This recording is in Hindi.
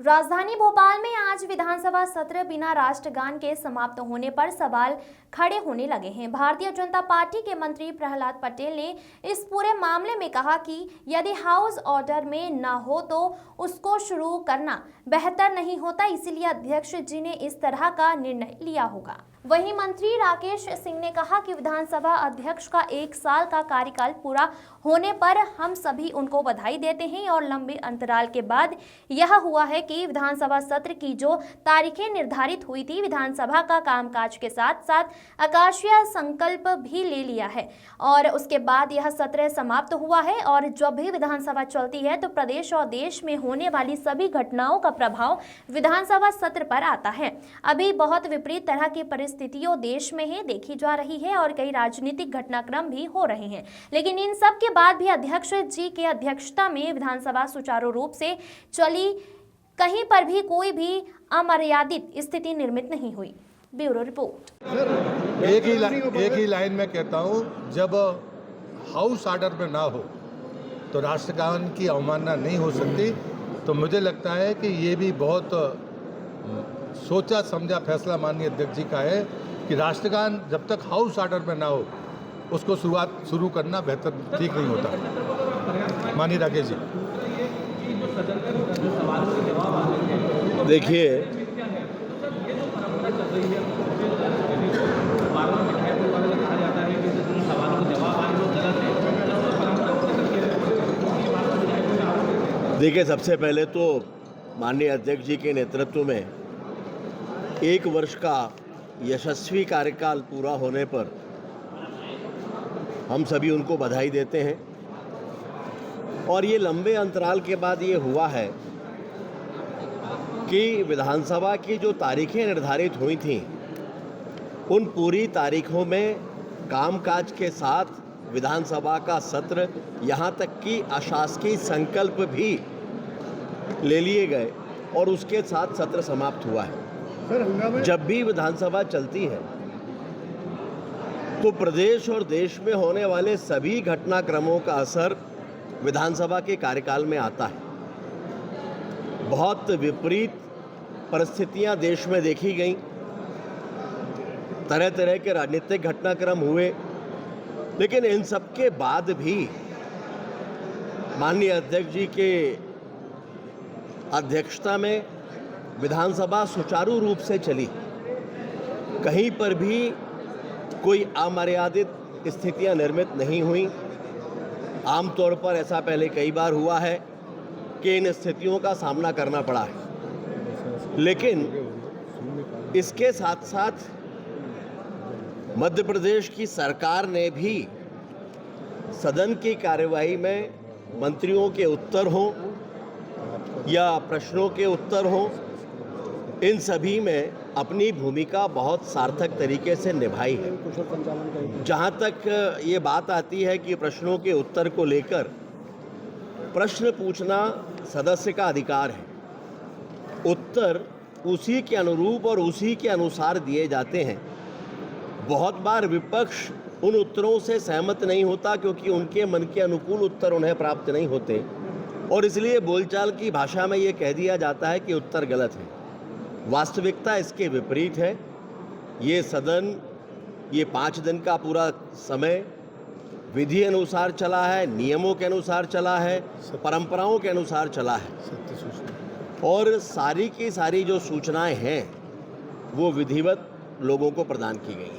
राजधानी भोपाल में आज विधानसभा सत्र बिना राष्ट्रगान के समाप्त होने पर सवाल खड़े होने लगे हैं। भारतीय जनता पार्टी के मंत्री प्रहलाद पटेल ने इस पूरे मामले में कहा कि यदि हाउस ऑर्डर में न हो तो उसको शुरू करना बेहतर नहीं होता, इसीलिए अध्यक्ष जी ने इस तरह का निर्णय लिया होगा। वहीं मंत्री राकेश सिंह ने कहा कि विधानसभा अध्यक्ष का 1 साल का कार्यकाल पूरा होने पर हम सभी उनको बधाई देते हैं और लंबे अंतराल के बाद यह हुआ है कि विधानसभा सत्र की जो तारीखें निर्धारित हुई थी, विधानसभा का कामकाज के साथ साथ आकाशीय संकल्प भी ले लिया है और उसके बाद यह सत्र समाप्त हुआ है। और जब भी विधानसभा चलती है तो प्रदेश और देश में होने वाली सभी घटनाओं का प्रभाव विधानसभा सत्र पर आता है। अभी बहुत विपरीत तरह की स्थितियों देश में है देखी जा रही है और कई राजनीतिक घटनाक्रम भी हो रहे हैं, लेकिन इन सब के बाद भी अध्यक्ष जी के अध्यक्षता में विधानसभा सुचारू रूप से चली, कहीं पर भी कोई भी अमर्यादित स्थिति निर्मित नहीं हुई। Bureau report. एक ही लाइन में कहता हूं, जब हाउस ऑर्डर में ना हो तो राष्ट्रगान की अवमानना नहीं हो सकती। तो मुझे लगता है कि ये भी बहुत सोचा समझा फैसला माननीय अध्यक्ष जी का है कि राष्ट्रगान जब तक हाउस ऑर्डर में ना हो उसको शुरू करना बेहतर ठीक नहीं होता। माननीय राकेश जी, देखिए, सबसे पहले तो माननीय अध्यक्ष जी के नेतृत्व में 1 वर्ष का यशस्वी कार्यकाल पूरा होने पर हम सभी उनको बधाई देते हैं। और ये लंबे अंतराल के बाद ये हुआ है कि विधानसभा की जो तारीखें निर्धारित हुई थीं, उन पूरी तारीखों में कामकाज के साथ विधानसभा का सत्र, यहाँ तक कि अशासकीय संकल्प भी ले लिए गए और उसके साथ सत्र समाप्त हुआ है। जब भी विधानसभा चलती है तो प्रदेश और देश में होने वाले सभी घटनाक्रमों का असर विधानसभा के कार्यकाल में आता है। बहुत विपरीत परिस्थितियां देश में देखी गई, तरह तरह के राजनीतिक घटनाक्रम हुए, लेकिन इन सब के बाद भी माननीय अध्यक्ष जी के अध्यक्षता में विधानसभा सुचारू रूप से चली। कहीं पर भी कोई अमर्यादित स्थितियां निर्मित नहीं हुई। आमतौर पर ऐसा पहले कई बार हुआ है कि इन स्थितियों का सामना करना पड़ा है, लेकिन इसके साथ साथ मध्य प्रदेश की सरकार ने भी सदन की कार्यवाही में मंत्रियों के उत्तर हों या प्रश्नों के उत्तर हों, इन सभी में अपनी भूमिका बहुत सार्थक तरीके से निभाई है। जहाँ तक ये बात आती है कि प्रश्नों के उत्तर को लेकर, प्रश्न पूछना सदस्य का अधिकार है, उत्तर उसी के अनुरूप और उसी के अनुसार दिए जाते हैं। बहुत बार विपक्ष उन उत्तरों से सहमत नहीं होता क्योंकि उनके मन के अनुकूल उत्तर उन्हें प्राप्त नहीं होते और इसलिए बोलचाल की भाषा में ये कह दिया जाता है कि उत्तर गलत है। वास्तविकता इसके विपरीत है। ये सदन, ये 5 दिन का पूरा समय विधि अनुसार चला है, नियमों के अनुसार चला है, परंपराओं के अनुसार चला है और सारी की सारी जो सूचनाएं हैं वो विधिवत लोगों को प्रदान की गई।